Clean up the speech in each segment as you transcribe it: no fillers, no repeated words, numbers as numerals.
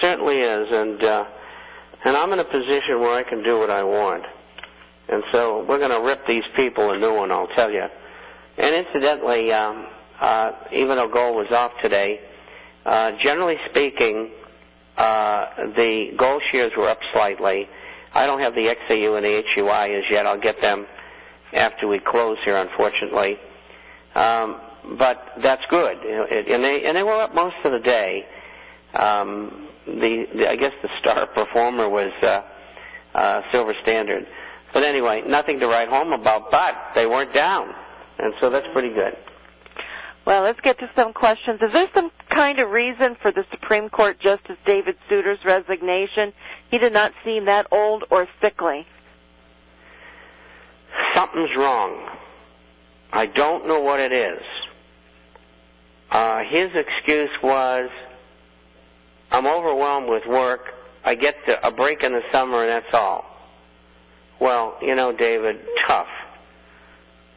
certainly is, and I'm in a position where I can do what I want. And so we're going to rip these people a new one, I'll tell you. And incidentally, even though gold was off today, generally speaking, the gold shares were up slightly. I don't have the XAU and the HUI as yet. I'll get them after we close here, unfortunately. But that's good. And they were up most of the day. I guess the star performer was Silver Standard. But anyway, nothing to write home about, but they weren't down. And so that's pretty good. Well, let's get to some questions. Is there some kind of reason for the Supreme Court Justice David Souter's resignation? He did not seem that old or sickly. Something's wrong. I don't know what it is. His excuse was, I'm overwhelmed with work. I get a break in the summer, and that's all. Well, you know, David, tough.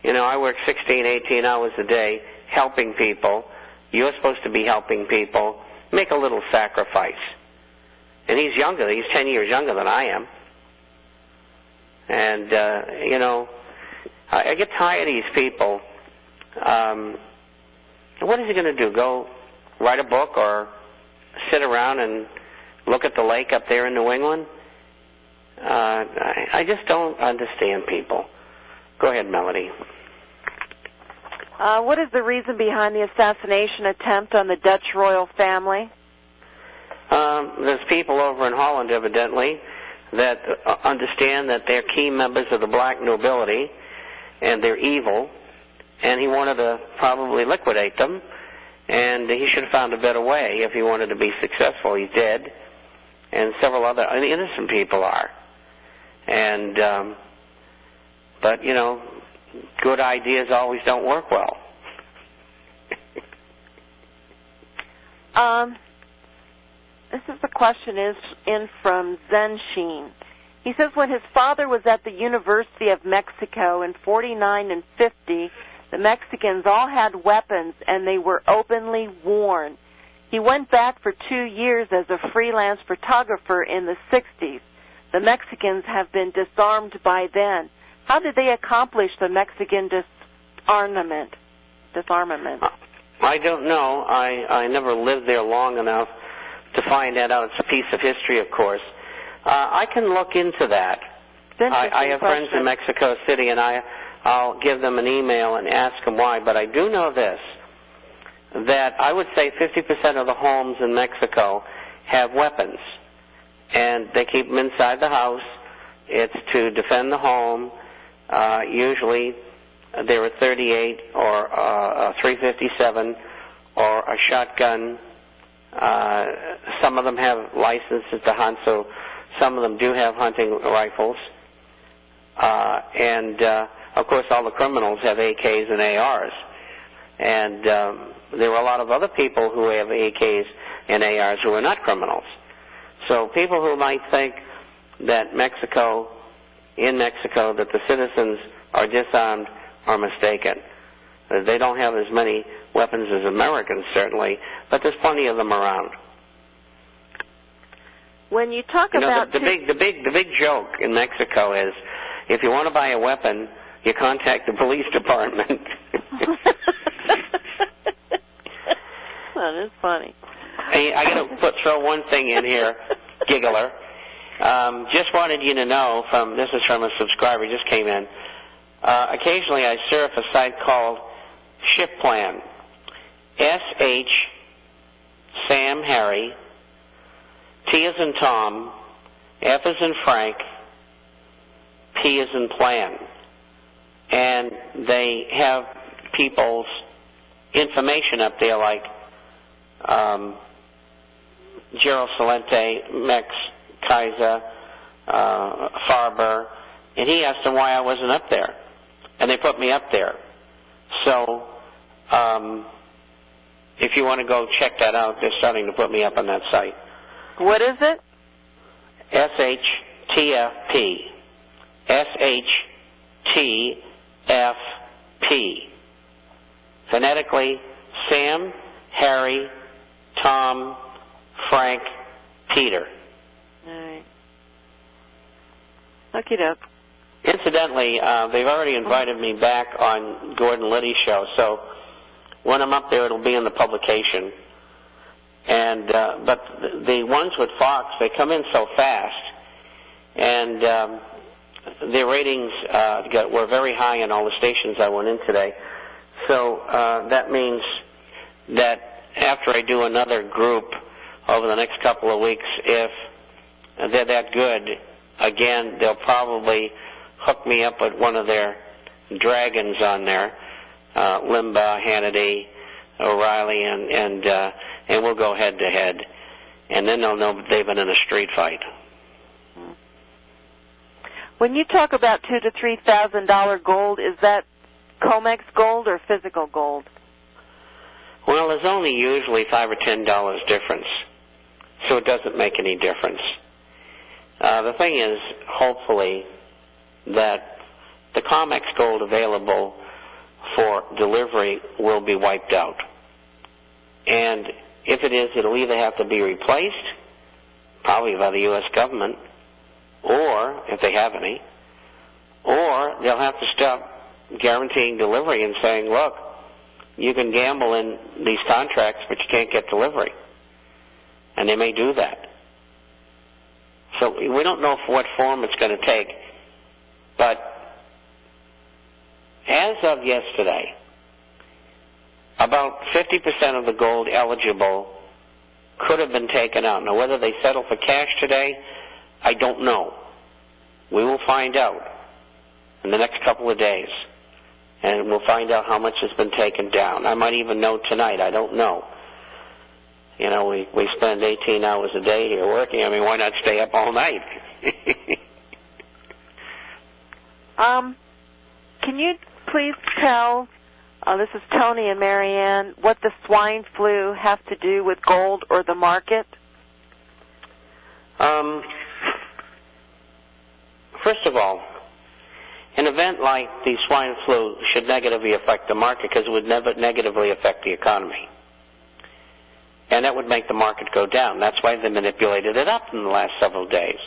You know, I work 16, 18 hours a day helping people. You're supposed to be helping people. Make a little sacrifice. And he's younger. He's 10 years younger than I am. And, you know, I get tired of these people. What is he going to do? Go write a book or sit around and look at the lake up there in New England? I just don't understand people. Go ahead, Melody. What is the reason behind the assassination attempt on the Dutch royal family? There's people over in Holland, evidently, that understand that they're key members of the black nobility, and they're evil, and he wanted to probably liquidate them, and he should have found a better way if he wanted to be successful. He's dead, and several other innocent people are. And, but, you know, good ideas always don't work well. This is the question in from Zen Sheen. He says when his father was at the University of Mexico in 49 and 50, the Mexicans all had weapons and they were openly worn. He went back for 2 years as a freelance photographer in the 60s. The Mexicans have been disarmed by then. How did they accomplish the Mexican disarmament? I don't know. I never lived there long enough to find that out. It's a piece of history, of course. I can look into that. I have friends in Mexico City, and I'll give them an email and ask them why. But I do know this, that I would say 50% of the homes in Mexico have weapons, and they keep them inside the house. It's to defend the home. Usually they're a .38 or a .357 or a shotgun. Some of them have licenses to hunt, so some of them do have hunting rifles. And of course, all the criminals have AKs and ARs. And there are a lot of other people who have AKs and ARs who are not criminals. So people who might think that in Mexico, that the citizens are disarmed are mistaken. They don't have as many weapons as Americans, certainly, but there's plenty of them around. When you talk about the big joke in Mexico is, if you want to buy a weapon, you contact the police department. That is funny. Hey, I got to throw one thing in here, giggler. Just wanted you to know, this is from a subscriber, just came in. Occasionally I surf a site called Ship Plan. SH, Sam, Harry, T as in Tom, F as in Frank, P as in Plan. And they have people's information up there like Gerald Salente, Mex, Kaiser, Farber, and he asked them why I wasn't up there. And they put me up there. So, if you want to go check that out, they're starting to put me up on that site. What is it? SHTFP. SHTFP. Phonetically, Sam, Harry, Tom, Frank, Peter. All right. Okie doke. Incidentally, they've already invited me back on Gordon Liddy's show, so when I'm up there, it'll be in the publication. And but the ones with Fox, they come in so fast, and their ratings were very high in all the stations I went in today. So that means that after I do another group over the next couple of weeks, if they're that good, again, they'll probably hook me up with one of their dragons on there, Limbaugh, Hannity, O'Reilly, and we'll go head to head, and then they'll know they've been in a street fight. When you talk about $2,000 to $3,000 gold, is that COMEX gold or physical gold? Well, there's only usually $5 or $10 difference, so it doesn't make any difference. The thing is, hopefully, that the COMEX gold available for delivery will be wiped out. And if it is, it'll either have to be replaced, probably by the U.S. government, or, if they have any, or they'll have to stop guaranteeing delivery and saying, look, you can gamble in these contracts, but you can't get delivery. And they may do that. So we don't know what form it's going to take, but as of yesterday, about 50% of the gold eligible could have been taken out. Now, whether they settle for cash today, I don't know. We will find out in the next couple of days, and we'll find out how much has been taken down. I might even know tonight. I don't know. You know, we spend 18 hours a day here working. I mean, why not stay up all night? Can you please tell, this is Tony and Marianne, what the swine flu has to do with gold or the market? First of all, an event like the swine flu should negatively affect the market because it would never negatively affect the economy. And that would make the market go down. That's why they manipulated it up in the last several days.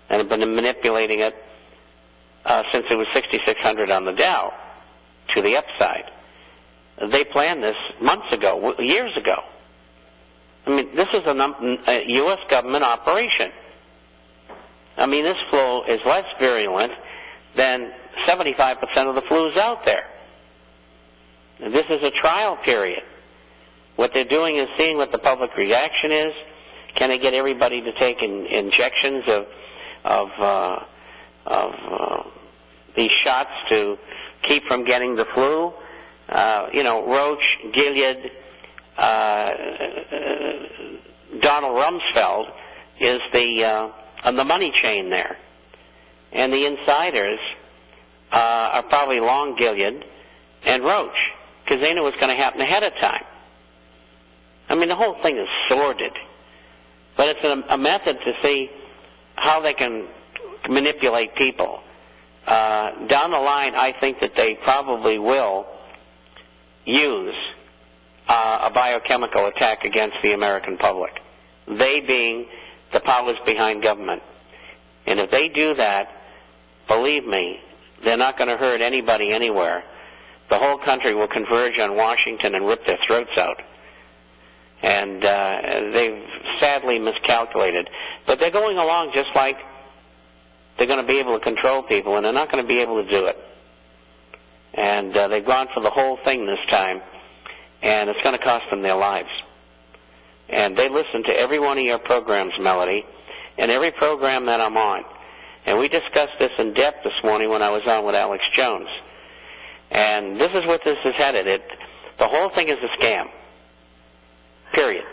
And have been manipulating it since it was 6,600 on the Dow to the upside. They planned this months ago, years ago. I mean, this is a U.S. government operation. I mean, this flu is less virulent than 75% of the flus out there. And this is a trial period. What they're doing is seeing what the public reaction is. Can they get everybody to take injections of these shots to keep from getting the flu? Roche, Gilead, Donald Rumsfeld is on the money chain there. And the insiders are probably long Gilead and Roche, because they knew what's going to happen ahead of time. I mean, the whole thing is sordid, but it's a method to see how they can manipulate people. Down the line, I think that they probably will use a biochemical attack against the American public, they being the powers behind government. And if they do that, believe me, they're not going to hurt anybody anywhere. The whole country will converge on Washington and rip their throats out. And they've sadly miscalculated. But they're going along just like they're going to be able to control people, and they're not going to be able to do it. And they've gone for the whole thing this time, and it's going to cost them their lives. And they listen to every one of your programs, Melody, and every program that I'm on. And we discussed this in depth this morning when I was on with Alex Jones. And this is what this is headed. The whole thing is a scam. Period.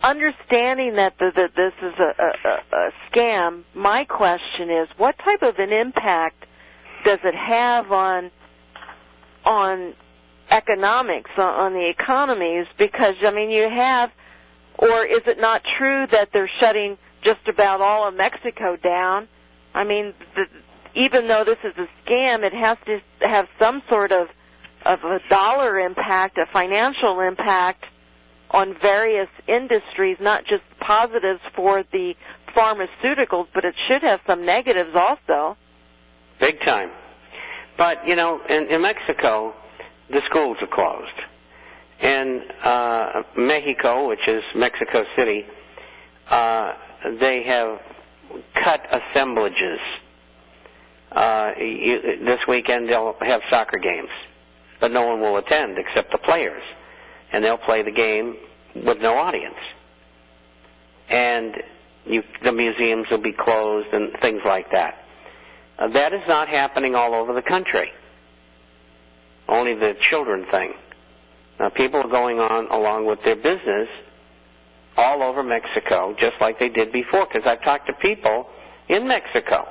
Understanding that this is a scam, my question is, what type of an impact does it have on economics, on the economies? Because, I mean, you have, or is it not true that they're shutting just about all of Mexico down? I mean, even though this is a scam, it has to have some sort of a dollar impact, a financial impact on various industries, not just positives for the pharmaceuticals, but it should have some negatives also. Big time. But, you know, in Mexico, the schools are closed. In Mexico, which is Mexico City, they have cut assemblages. This weekend they'll have soccer games, but no one will attend except the players. And they'll play the game with no audience. And the museums will be closed and things like that. That is not happening all over the country. Only the children thing. Now, people are going on along with their business all over Mexico, just like they did before, because I've talked to people in Mexico